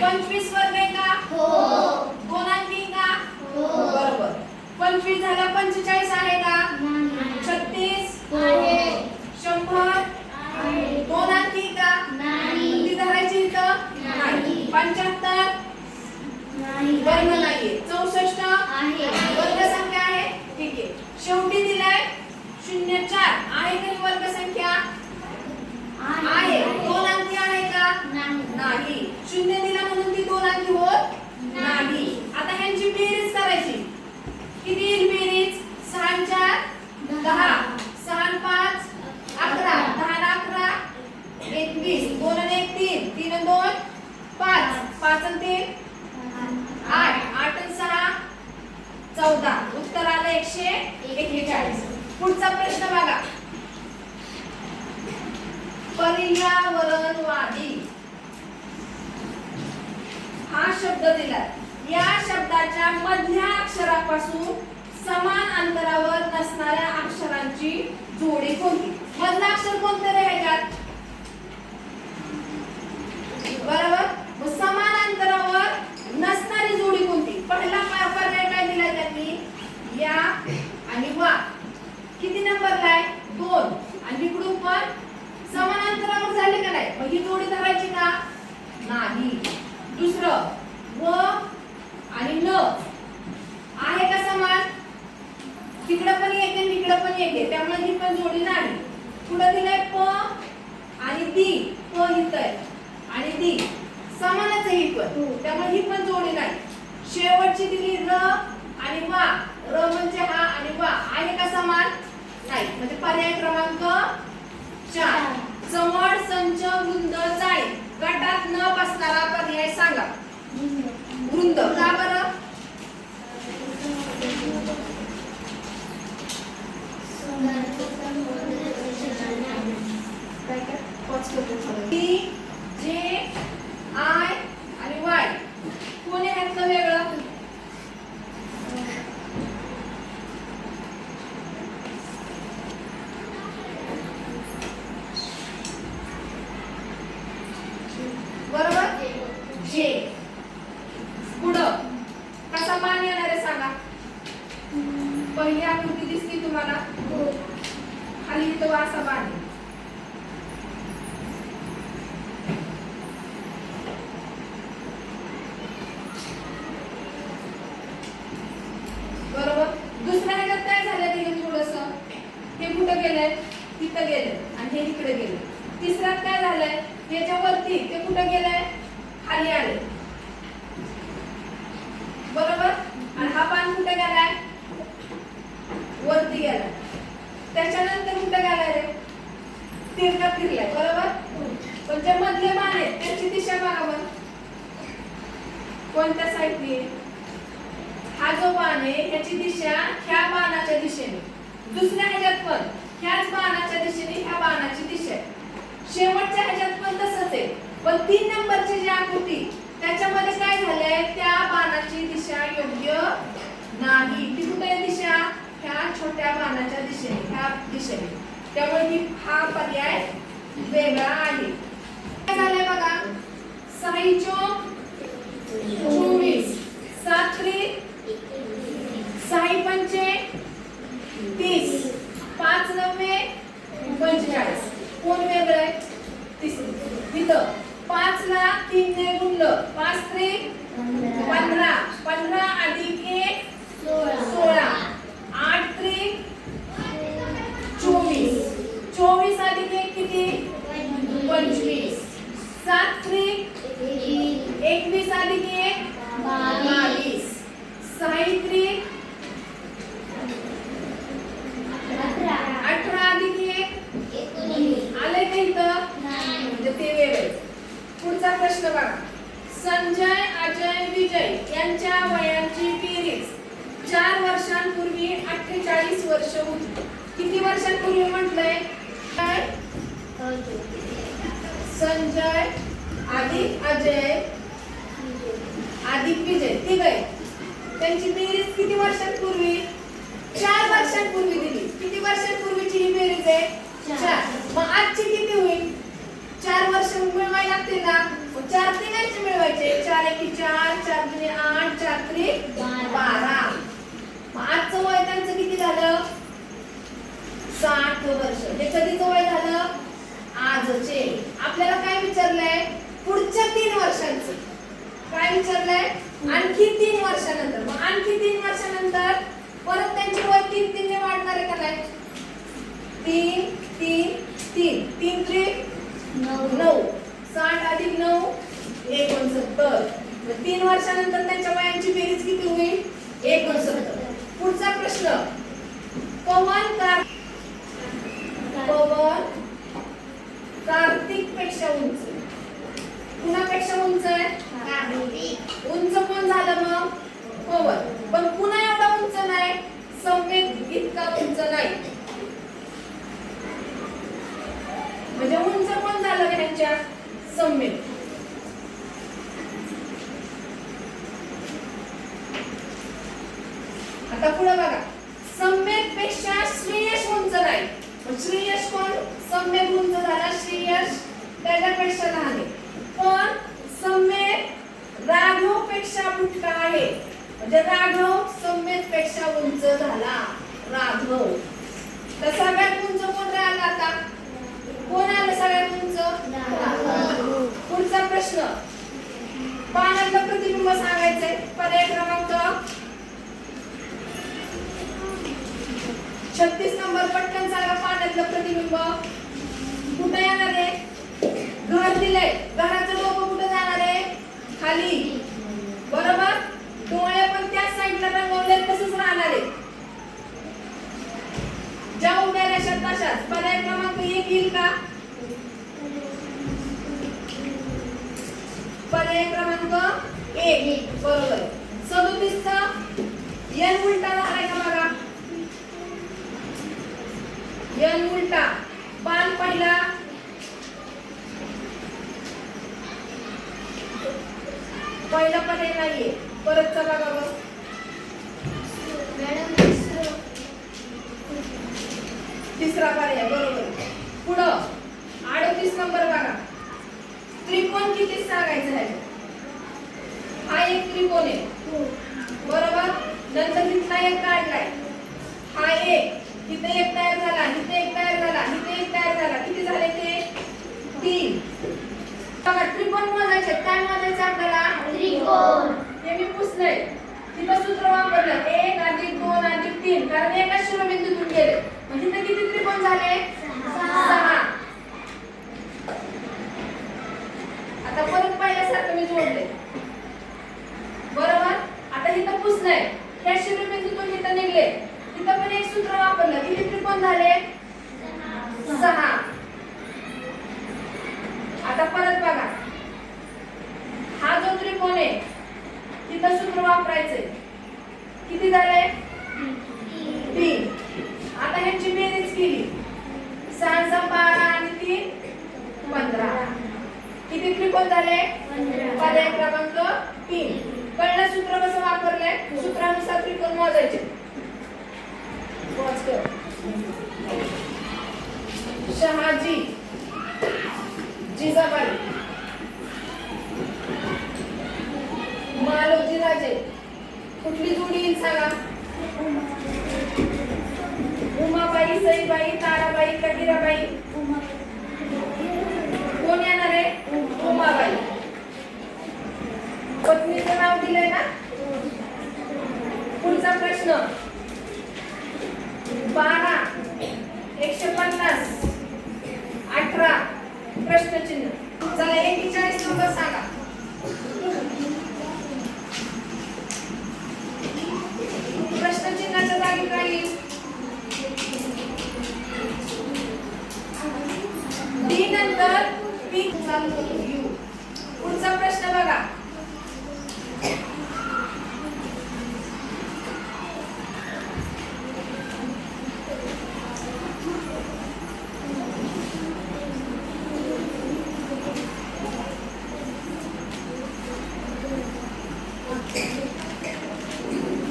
25 वर्ग आहे का? हो. 2 अंकी का? हो. बरोबर. 25 झाला 45 आहे का? नाही. 36 आहे. 100 आहे. 2 अंकी का? नाही. ती धरायची इथं? नाही. 75 नाही. वर्ग नाहीये. 64 आहे. वर्ग संख्या आहे. ठीक आहे. शेवटी दिलाय 04 आहे का ही वर्ग संख्या? आहे. 2 अंकी आहे का? नाही. 0 दिला म्हणून ती 2 अंकी होत नाही. आता ह्यांची बेरीज करायची. किती येईल बेरीज? 6 4 10 6 5 11 10 11 21 2 आणि 1 3 3 आणि 2 5 5 आणि 3 8 8 आणि 6 14 उत्तर आलं 141. पुढचा प्रश्न बघा. पर्यावरणवादी हा शब्द दिला. या शब्दाच्या मधल्या अक्षरापासून समान अंतरावर नसणाऱ्या अक्षरांची जोडी कोणती? मधलं अक्षर कोणतं रे ह्याच्यात? बरोबर. मग समान अंतरावर नसणारी जोडी कोणती? पहिला पर्याय काय दिला त्यांनी? या आणि वा. किती नंबरला आहे? 2. आणि इकडून पण समान अंतरावर झाले का नाही? मग ही जोडी धरायची का? नाही. दुसरं व आणि न आहे का समान? तिकडं पण एक आहे इकडं पण एक आहे, त्यामुळे ही पण जोडी नाही. पुढे दिलंय प आणि दी. प इथं आहे आणि दी समानच आहे ही पण, त्यामुळे ही पण जोडी नाही. शेवटची दिली र आणि वा. र म्हणजे हा आणि वा आहे का समान? नाही. म्हणजे पर्याय क्रमांक 4. चवड संच वृंद जाळी गटात न बसणारा पर्याय सांगा. वृंद. का बरं? टी जे आय आणि वाय कोण आहे ह्यातलं वेगळं? बरोबर. जे. पुढं कसा मान येणार आहे सांगा. पहिली आकृती दिसती तुम्हाला? खाली इथं असा मान आहे. बरोबर. दुसऱ्या ह्याच्यात काय झालं तिथे थोडंसं हे कुठं गेलंय? तिथं गेलंय आणि हे इकडे गेलंय. तिसऱ्यात काय झालंय? याच्यावरती ते कुठं गेलंय? खाली आले. बरोबर. आणि हा पान कुठे गेलाय? वरती गेलाय. त्याच्यानंतर कुठे गेलाय रे? तिरका फिरलाय. बरोबर. पण जे मधले मान आहेत त्याची दिशा बरोबर कोणत्या साईडने? हा जो बाण आहे त्याची दिशा ह्या बाणाच्या दिशेने. दुसऱ्या ह्याच्यात पण ह्याच बाणाच्या दिशेने ह्या बाणाची दिशा आहे. शेवटच्या ह्याच्यात पण तसंच आहे. पण 3 नंबरची जी आकृती त्याच्यामध्ये काय झालंय? त्या बाणाची दिशा योग्य नाही. ती कुठे आहे दिशा? ह्या छोट्या बाणाच्या दिशेने, ह्या दिशेने. त्यामुळे ही हा पर्याय वेगळा आहे. काय झालंय बघा. 6 चोक 24 7 त्रिक 6 पंचे 30 5 नव्वे 45. कोण वेगळं आहे? तिथं 5 ला 3 ने गुणलं 5 त्रिक 15 15 अधिक 1 16 8 त्रिक 24 24 अधिक 1 किती? 25 7 त्रिक 21 अधिक 1 22 6 त्रिक 18 अधिक 1 आले का इथं? म्हणजे ते वेगळे. पुढचा प्रश्न बघा. संजय अजय विजय यांच्या वयांची बेरीज 4 वर्षांपूर्वी 48 वर्ष होती. किती वर्षांपूर्वी म्हटलंय? संजय अधिक अजय अधिक विजय तिघे त्यांची बेरीज किती वर्षांपूर्वी? 4 वर्षांपूर्वी दिली. किती वर्षांपूर्वीची ही बेरीज आहे? 4. मग आजची किती होईल? 4 वर्ष मिळवायला लागतील ना. 4 तिघांचे मिळवायचे. 4 60 वर्ष. हे कधीचं वय झालं? आजचे. आपल्याला काय विचारलंय? पुढच्या 3 वर्षांचं. काय विचारलंय? आणखी 3 वर्षानंतर. मग आणखी 3 वर्षानंतर परत त्यांची वय 3 ने वाढणार आहे का नाही? 3 3 3 3 3 9. 60 अधिक 9 69. 3 वर्षानंतर त्यांच्या वयांची बेरीज किती होईल? 69. पुढचा प्रश्न. पवन कार्तिक पेक्षा उंच. कुणापेक्षा उंच आहे? उंच कोण झालं मग? पवन. पण पुन्हा एवढा उंच नाही, संवेद इतका उंच नाही. म्हणजे उंच कोण झालं त्यांच्या? संवेद. आता पुढे बघा. संवेद पेक्षा श्रेयस उंच नाही. श्रेयस कोण? संवेद उंच झाला, श्रेयस त्याच्यापेक्षा लहान आहे. पण संवेद राघव पेक्षा मोठा आहे. म्हणजे राघव संवेद पेक्षा उंच झाला. राघव. तर सगळ्यात उंच कोण राहिला आता? कोण आलं सगळ्यात उंच? पुढचा प्रश्न. पानातलं प्रतिबिंब सांगायचंय. पर्याय क्रमांक 36 नंबर. पटकन सांगा. पाण्यातलं प्रतिबिंब कुठे येणार आहे? घर दिलंय. घराचं डोकं कुठे जाणार आहे? खाली. बरोबर. डोळे पण त्याच साईडला रंगवले, तसंच राहणार आहे. ज्या उभ्या रेषात तशाच. पर्याय क्रमांक 1 येईल का? पर्याय क्रमांक 1 बरोबर. 37 चा n उलटा झालाय का बघा? n उलटा. पान पहिला. पहिला पर्याय नाहीये. परत चला बघा. तिसरा पर्याय बरोबर. पुढं 38 नंबर बघा. त्रिकोण किती सांगायचं आहे? हा एक त्रिकोण आहे. बरोबर. नंतर इथला एक काढलाय. हा एक. इथे एक तयार झाला, इथे एक तयार झाला, इथे एक तयार झाला. किती झाले ते? 3. बघा त्रिकोण मोजायचे. काय मोजायचं आपल्याला? त्रिकोण. हे मी पुसलंय. तिथं सूत्र वापरलं 1 अधिक 2 अधिक 3. कारण एकाच शिरोबिंदूतून गेले. म्हणजे इथे किती त्रिकोण झाले? 6. आता परत पहिल्यासारखं मी जोडले. बरोबर. आता इथं पुसलंय. ह्या शिरोबिंदूतून इथं निघले. इथं पण एक सूत्र वापरलं. किती त्रिकोण झाले? 6. आता परत बघा. हा जो त्रिकोण आहे तिथं सूत्र वापरायचंय. किती झाले? 3. आता ह्यांची बेरीज केली. 6 12 आणि 3 15. किती त्रिकोण झाले? 15. पर्याय क्रमांक 3. कळलं सूत्र कसं वापरलंय? सूत्रानुसार त्रिकोण मोजायचे. शहाजी, जिजाबाई, मालोजी राजे. कुठली जोडी येईल सांगा? उमाबाई, सईबाई, ताराबाई, कबीराबाई. कोण येणार आहे? उमाबाई. पत्नीचं नाव दिलंय ना. पुढचा प्रश्न. 12 150 18 प्रश्नचिन्ह. चला 41 नंबर सांगा. प्रश्नचिन्हाच्या जागी काय येईल? डी नंतर पी चालू करू. यू. पुढचा प्रश्न बघा.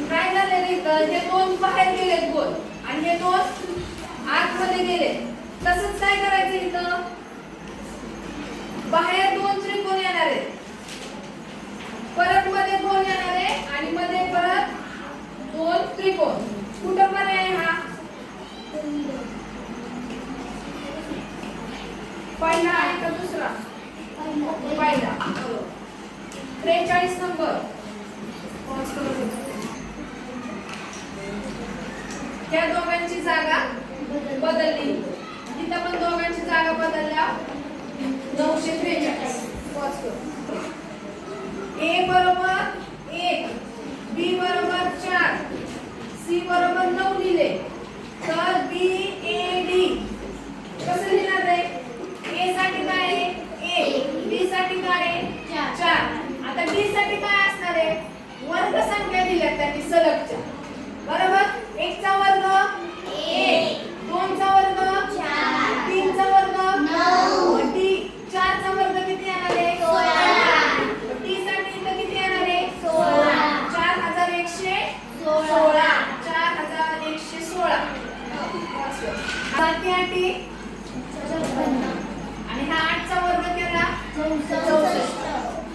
काय झालं रे इथं? हे दोन बाहेर गेलेत गोल आणि हे दोन आतमध्ये गेले. तसंच काय करायचं इथं? बाहेर 2 त्रिकोण येणार आहेत. परत मध्ये 2 येणार आहे आणि मध्ये परत 2 त्रिकोण. कुठं पर्याय हा? दुसरा पहिला 43 नंबर पॉज करू. त्या दोघांची जागा बदलली. इथं पण दोघांची जागा बदलल्या. 943 पॉज करू. ए बरोबर 1, बी बरोबर 4, सी बरोबर 9 लिहिले. तर बी ए डी कसं लिहिणार आहे? ए साठी काय आहे? 1, बी साठी काय आहे? 4. आता डी साठी काय असणार आहे? वर्ग संख्या दिल्या त्यांनी सलगच्या. बरोबर? 1 चा वर्ग 1, 2 चा वर्ग 4, 3 चा वर्ग 9, डी 4 चा वर्ग किती येणार आहे? 16. डी साठी इथं किती येणार आहे? 16. 4116. 4116. साती आठी आणि हा 8 चा वर्ग केला 64.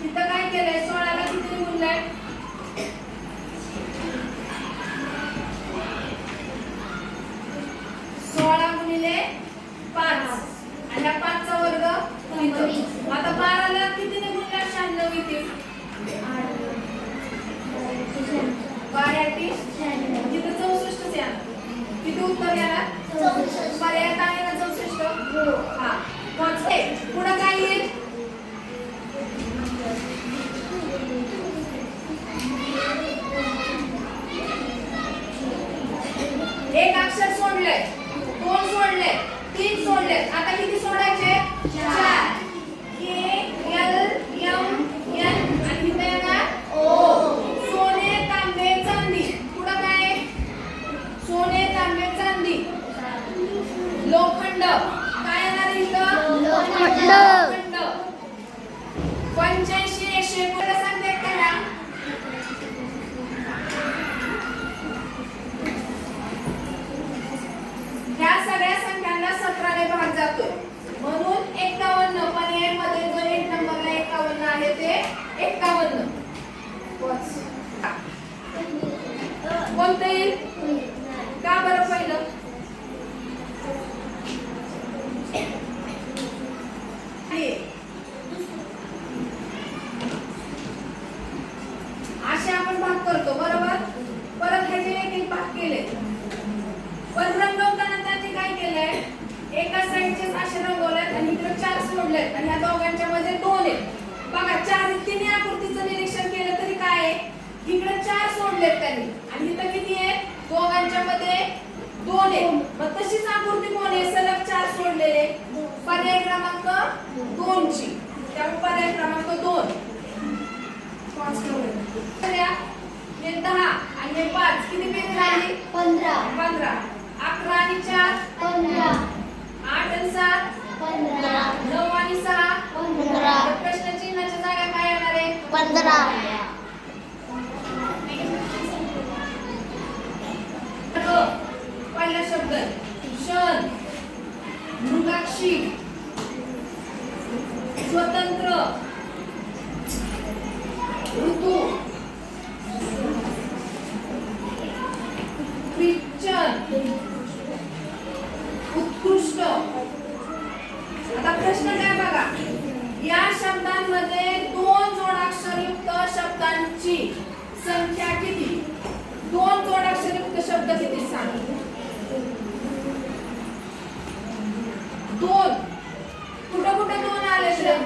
तिथं काय केलंय? 16 ला किती गुणलंय? 16 गुणिले 5 आणि हा 5 चा वर्ग इथं. आता 12 ला किती गुणल्या? 96 येतील. 12 तिथं 64 येणार. किती उत्तर येणार? पर्याय काय येणार? 64. हा पुढे काय येईल? एक अक्षर सोडले, 2 सोडले, 3 सोडले. आता किती सोडायचे? 4. के एल एम एन आणि इथे येणार ओ. सोने तांबे चांदी. पुढे काय? सोने तांबे चांदी. लोखंड काय येणार इथं? लोखंड. 85 100 पुढे सांगते करा. ह्या सगळ्या संख्यांना 17 ने भाग जातोय म्हणून 51. पर्याय मध्ये जो 1 नंबरला 51 आहे ते 51. कोणतं येईल? का बरं पहिलं? असे आपण भाग करतो. बरोबर? परत ह्याचे एक भाग केले. पण रंगवताना त्यांनी काय केलंय? एका साईडचे असे रंगवलेत आणि इकडे 4 सोडलेत आणि ह्या दोघांच्या मध्ये 2 आहेत. बघा 4 तिन्ही आकृतीचं निरीक्षण केलं तरी काय आहे? इकडे 4 सोडलेत त्यांनी आणि इथं किती आहे? दोघांच्या मध्ये 2 आहेत. मग तशीच आकृती कोण आहे? सलग 4 सोडलेले. पर्याय क्रमांक 2 ची. त्यामुळे पर्याय क्रमांक 2. पाच करूया. हे 10 आणि हे 5 किती पेज झाली? 15. 11 आणि 4 15. 8 आणि 7 15. 9 आणि 6 15. प्रश्न चिन्हाच्या जागा काय येणार आहे? 15. पहिला शब्द क्षण, मृगाक्षी, स्वतंत्र, ऋतू, ख्रिश्चन, उत्कृष्ट. आता प्रश्न काय बघा? या शब्दांमध्ये 2 जोडाक्षरयुक्त शब्दांची संख्या किती? 2 जोडाक्षरयुक्त शब्द किती सांग? 2. कुठं कुठं 2 आले श्रेय?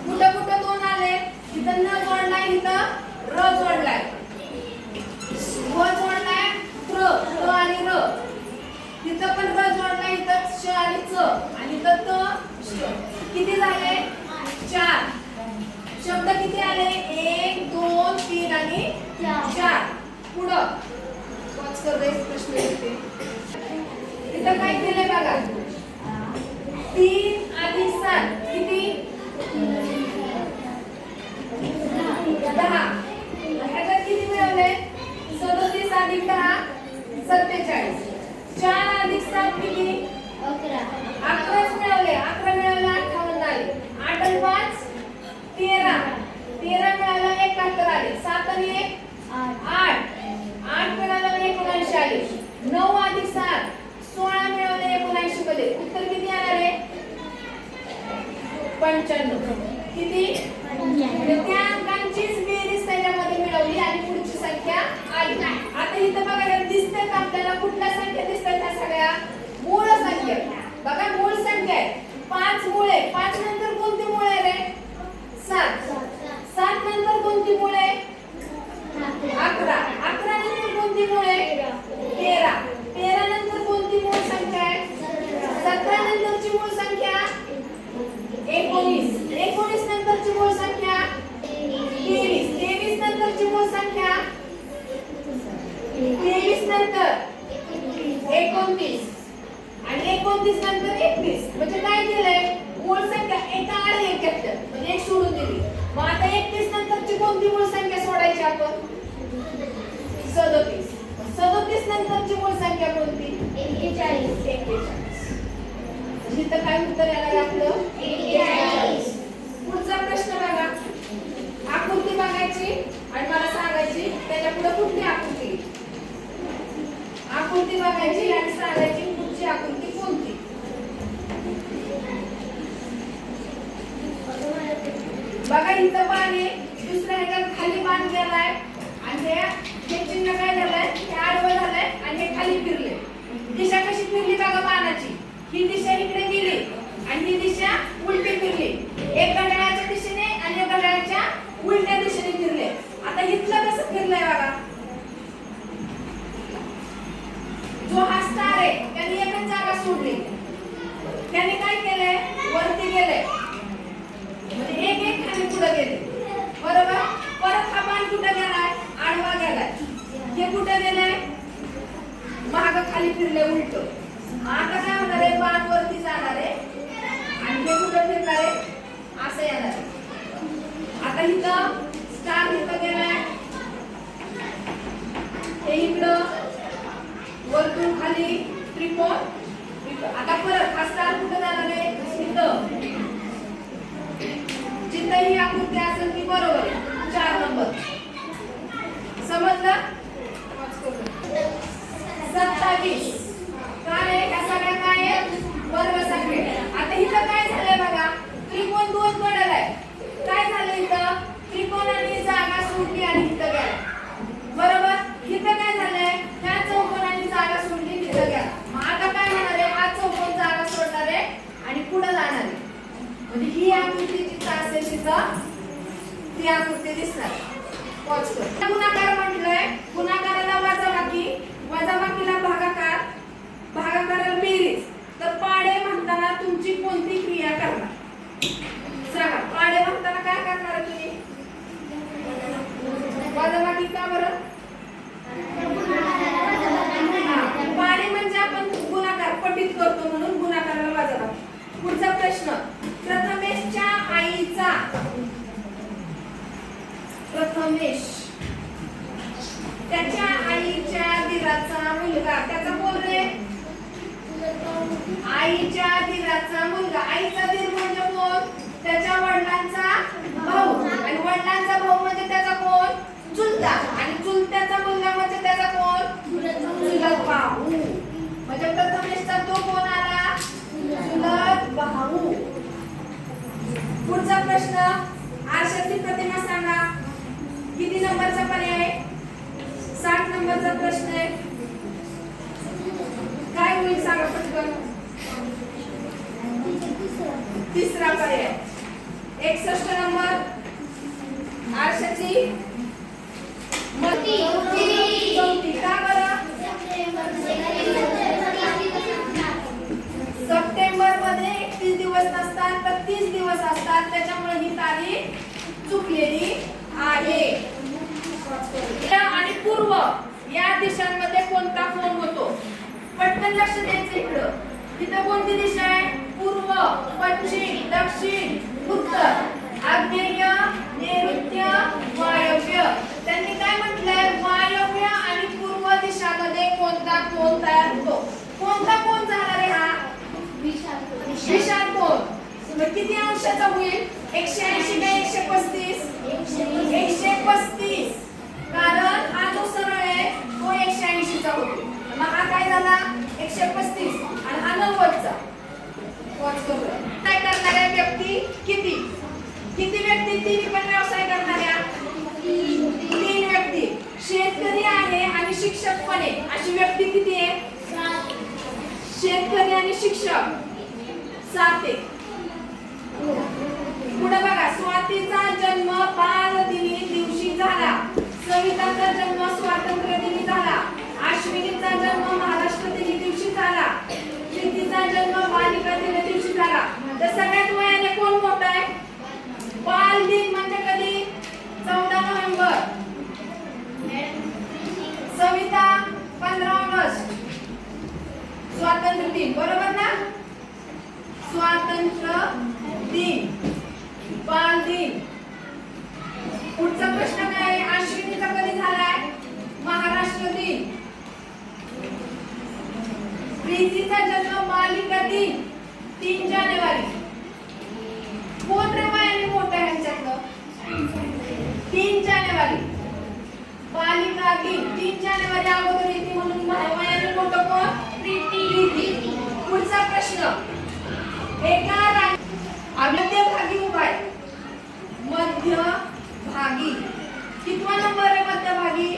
कुठं कुठं 2 आले? इथं न जोडलाय, इथं र जोडलाय, व जोडलाय त्र आणि र. तिथं पण र जोडलाय, इथं श आणि च आणि इथं त श. किती झाले? 4. शब्द किती आले? 1 2 3 आणि 4. पुढं वाच कर रे प्रश्न येते. इथं काय केलंय बघा? 3 आणि 7 किती? 10. ह्याच्यात किती मिळवले? 37 अधिक 10 47. 4 अधिक 7 किती? 11. 11 मिळवले. 11 मिळवले 58 आले. 8 आणि 5 13. 13 95 किती तर त्या अंकांचीच बेरीज त्याच्यामध्ये मिळवली आणि पुढची संख्या आली. आता इथं बघा हे दिसतंय का आपल्याला कुठल्या संख्या दिसतात ह्या सगळ्या मूळ संख्या बघा मूळ संख्या आहे 5 मूळ आहे 5 नंतर कोणती मूळ आहे रे 7 7 नंतर कोणती मूळ आहे 11 11 नंतर कोणती मूळ आहे 13 13 नंतर कोणती मूळ संख्या आहे 17 नंतरची मूळ संख्या 19 19 नंतरची मूळ संख्या 23 23 नंतरची मूळ संख्या 23 नंतर 29 आणि 29 नंतर 31 म्हणजे काय केलंय मूळ संख्या एका आड एक घेतलं म्हणजे एक सोडून दिली. मग आता 31 नंतरची कोणती मूळ संख्या सोडायची आपण 37 37 नंतरची मूळ संख्या कोणती 41 इथं काय उत्तर येणार आपलं 41. पुढचा प्रश्न बघा आकृती बघायची आणि मला सांगायची त्याच्या पुढे कुठली आकृती आकृती बघायची आणि सांगायची पुढची आकृती कोणती. बघा इथं बाण आहे दुसऱ्या ह्याच्यात खाली बाण गेलाय आणि हे चिन्ह काय झालंय हे आडवं झालंय आणि हे खाली फिरले. दिशा कशी फिरली बघा बाणाची ही दिशा इकडे गेली आणि ही दिशा उलटी फिरली. एक घड्याळाच्या दिशेने आणि एक घड्याळाच्या उलट्या दिशेने फिरले. आता इथलं कसं फिरलंय बघा जो हा स्टार आहे त्याने एकच जागा सोडली त्याने काय केलंय वरती गेलंय म्हणजे एक एक खाली पुढे गेले बरोबर. परत हा बाण कुठे गेलाय आडवा गेलाय हे कुठे गेलाय माग खाली फिरले उलट. आता काय होणार आहे बाण वरती जाणार आहे आणि हे कुठे फिरणार आहे असं येणार आहे. आता इथं स्टार इथं गेलाय हे इकडं वरतून खाली त्रिकोण आता परत हा स्टार कुठे जाणार आहे इथं जिथं ही आकृती असेल ती बरोबर आहे 4 नंबर समजलं. 27 काय आहे ह्या सगळ्या काय आहे वर्ग संख्या. आता इथं काय झालंय बघा त्रिकोण 2 पडलं आहे काय झालं इथं त्रिकोणाने जागा सोडली आणि इथं गेला बरोबर. इथं काय झालंय ह्या चौकोनाने जागा सोडली तिथं गेला. मग आता काय होणार आहे हा चौकोन जागा सोडणार आहे आणि पुढे जाणार आहे म्हणजे ही आकृती जिथं असेल तिथं ती आकृती दिसणार. पॉज कर. गुणाकार म्हटलंय गुणाकाराला वजाबाकीला भागाकार भागाकाराला बेरीज. तर पाढे म्हणताना तुमची कोणती क्रिया करणार सांगा. पाढे म्हणताना काय करणार तुम्ही वजाबाकी का बरं पाढे म्हणजे आपण गुणाकार पठीत करतो म्हणून गुणाकाराला वजाबाकी. पुढचा प्रश्न प्रथमेशच्या आईचा प्रथमेश त्याच्या आईच्या दिराचा मुलगा त्याचा कोण रे आईच्या दिराचा मुलगा. आईचा दीर म्हणजे कोण त्याच्या वडिलांचा भाऊ आणि वडिलांचा भाऊ म्हणजे त्याचा कोण चुलता आणि चुलत्याचा मुलगा म्हणजे त्याचा कोण चुलत भाऊ. म्हणजे प्रथमेशचा तो कोण आला चुलत भाऊ. पुढचा प्रश्न आरशाची प्रतिमा सांगा. किती नंबरचा पर्याय 60 नंबरचा प्रश्न आहे. काय होईल सांगा पटकन. तिसरा पर्याय 61 नंबर आरशाची चौथी का बरं सप्टेंबर मध्ये 31 दिवस नसतात तर 30 दिवस असतात त्याच्यामुळे ही तारीख चुकलेली आहे. आणि पूर्व या दिशांमध्ये कोणता कोण होतो पटकन लक्ष द्यायचं इकडं. इथं कोणती दिशा आहे पूर्व पश्चिम दक्षिण उत्तर आग्नेय नैऋत्य वायव्य. त्यांनी काय म्हटलंय वायव्य आणि पूर्व दिशामध्ये कोणता कोण तयार होतो. कोणता कोण जाणार आहे हा विशाल कोण. किती अंशाचा होईल 180 का 135 135 कारण हा जो सरळ आहे तो 180 चा होतो. मग हा काय झाला 135 आणि हा 90 चा. काय करणाऱ्या व्यक्ती किती अशी व्यक्ती किती आहे? शेतकरी आणि शिक्षक 7 आहे. पुढे बघा, स्वातीचा जन्म बालदिनी दिवशी झाला, सविताचा जन्म स्वातंत्र्य दिनी झाला, अश्विनीचा जन्म महाराष्ट्र दिनी दिवशी झाला, प्रीतीचा जन्म बालिका दिनी दिवशी झाला. तर सगळ्यात वयाने कोण मोठा आहे? बाल दिन म्हणजे कधी? 14 नोव्हेंबर. सविता 15 ऑगस्ट. स्वातंत्र्य दिन, बरोबर ना? स्वातंत्र्य दिन, बाल दिन. पुढचा प्रश्न काय आहे? अश्विनीचा कधी झालाय? महाराष्ट्र दिन. प्रीतीचा जन्म बालिका दिन 3 जानेवारी. कोण रे वयाने मोठा आहे ह्यांच्यातलं? 3 जानेवारी. बालिका दिन 3 जानेवारी अगोदर येते म्हणून वयाने मोठं कोण? प्रीती. पुढचा प्रश्न, एका मध्यभागी उभा आहे. मध्यभागी कितवा नंबर आहे? मध्यभागी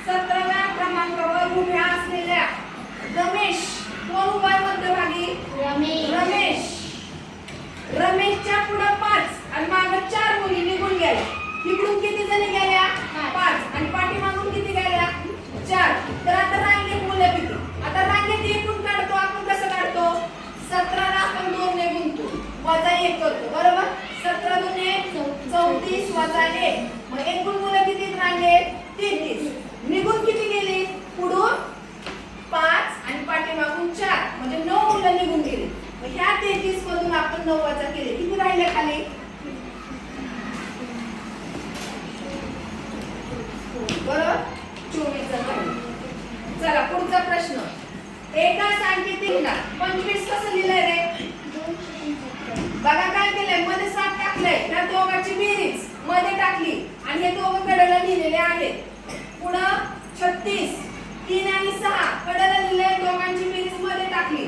17व्या क्रमांकावर उभ्या असलेल्या रमेश. कोण उभा आहे मध्यभागी? रमेश. रमेशच्या पुढे 5 आणि मागे 4 मुली निघून गेल्या. इकडून किती जणी गेल्या? 5 आणि पाठीमागून किती गेल्या? 4. तर आता रांगेत मुलं किती? आता रांगेत एकूण काढतो आपण. कसं काढतो? 17 ला आपण 2 ने गुणतो, वजा 1 करतो, बरोबर? 17 दुने 34 वजा 1. मग एकूण मुलं किती रांगेत? 33. निघून किती गेली? पुढून 5 आणि पाठीमागून 4 म्हणजे 9 मुलं निघून गेली. मग ह्या 33 मधून आपण 9 वजा केले, किती राहिले खाली? बरोबर, 24 झाले. चला पुढचा प्रश्न, एका सांकेतिक ना 25 कसं लिहिलंय रे? बघा काय केलंय, मध्ये 7 टाकलंय, त्या दोघांची बेरीज मध्ये टाकली आणि हे दोघं कडेला लिहिलेले आहेत. पुढं 36, 3 आणि 6 कडेला लिहिलंय, दोघांची बेरीज मध्ये टाकली.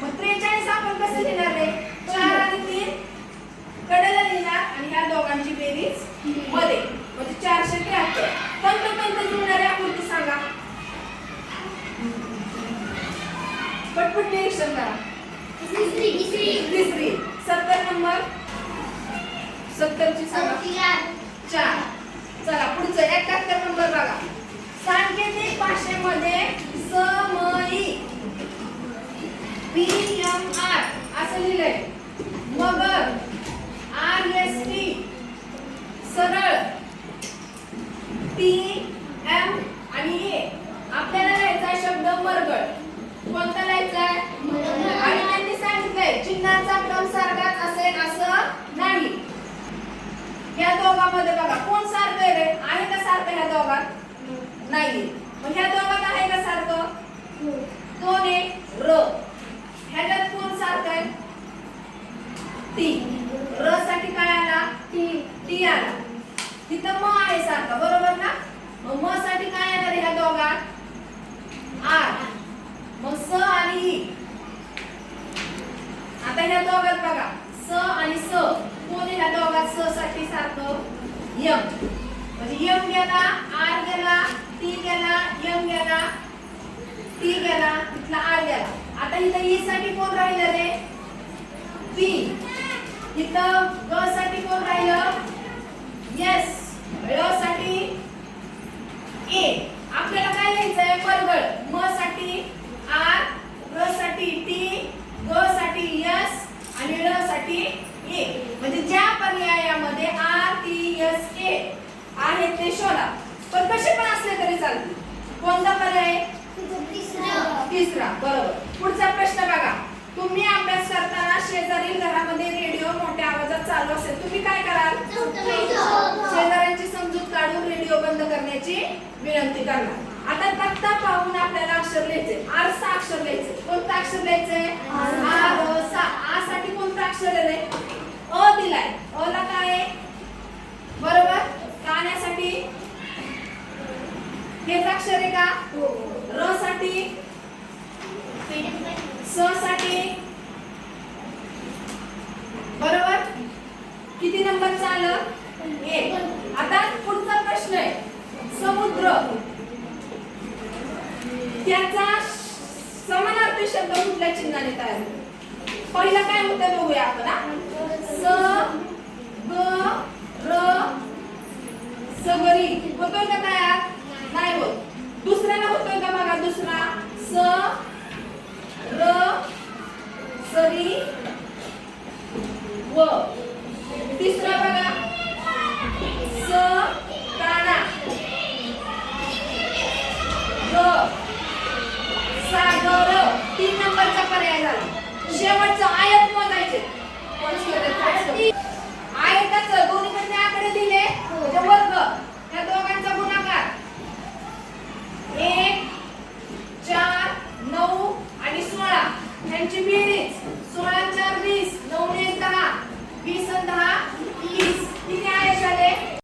मग 43 आपण कसं लिहिणार रे? 4 आणि 3 कडेला लिहिणार आणि ह्या दोघांची बेरीज मध्ये, म्हणजे 473. तंतोतंत जुळणारी आकृती सांगा. पटपट निरीक्षण करा. तिसरी 70 नंबर. 70 ची सांगा. 4. चला पुढचं 71 नंबर बघा. सांकेतिक भाषेमध्ये समई PMR असं लिहिलंय. मगर RST, सरळ TM आणि A. आपल्याला लिहायचा शब्द मरगळ. कोणता लिहायचा आहे? आणि त्यांनी सांगितलंय चिन्हाचा क्रम सारखाच असेल असं नाही. या दोघांमध्ये बघा कोण सारखं आहे रे? आहे का सारखं ह्या दोघात? नाही. मग ह्या दोघात आहे का सारखं? कोण आहे? र. ह्याच्यात कोण सारखं आहे? टी. र साठी काय आला? टी आला. तिथं म आहे सारखं, बरोबर ना? मग म साठी काय येणार ह्या दोघात? आर. मग स आणि ई. आता ह्या दोघात बघा स आणि स कोण आहे ह्या दोघात? स साठी सारखं यम. म्हणजे यम गेला, आर गेला, टी गेला, यम गेला, टी गेला, इथला आर गेला. आता इथं ई साठी कोण राहिलं रे? पी. इथं ग साठी कोण राहिलं? यस. ळ साठी ए. आपल्याला काय लिहायचंय? मरगळ. म साठी आर, र साठी टी, ग साठी यस आणि ळ साठी ए. म्हणजे ज्या पर्यायामध्ये आर, टी, एस, ए आहे ते शोधा. पण कसे पण असले तरी चालतील. कोणता पर्याय? तिसरा. बरोबर. पुढचा प्रश्न बघा. तुम्ही अभ्यास करताना शेजारील घरामध्ये रेडिओ मोठ्या आवाजात चालू असेल, तुम्ही काय कराल? शेजाऱ्यांची समजूत काढून रेडिओ बंद करण्याची विनंती करणार. आता तक्ता पाहून आपल्याला अक्षर लिहायचे. आरसा अक्षर लिहायचे. कोणतं अक्षर लिहायचंय? आरसा. आ साठी कोणतं अक्षर आहे रे? अ दिलाय. अ ला काय आहे? बरोबर. काण्यासाठी हेच अक्षर आहे का? र साठी, स साठी, बरोबर. किती नंबर आलं? 1. आता पुढचा प्रश्न आहे. समुद्र त्याचा समानार्थी शब्द कुठल्या चिन्हाने तयार होतो? पहिला काय होतं बघूया आपण हा. स ग र सगरी होतोय का तयार? नाही होत. दुसऱ्याला होतोय का बघा? दुसरा स र सरी व. तिसरा बघा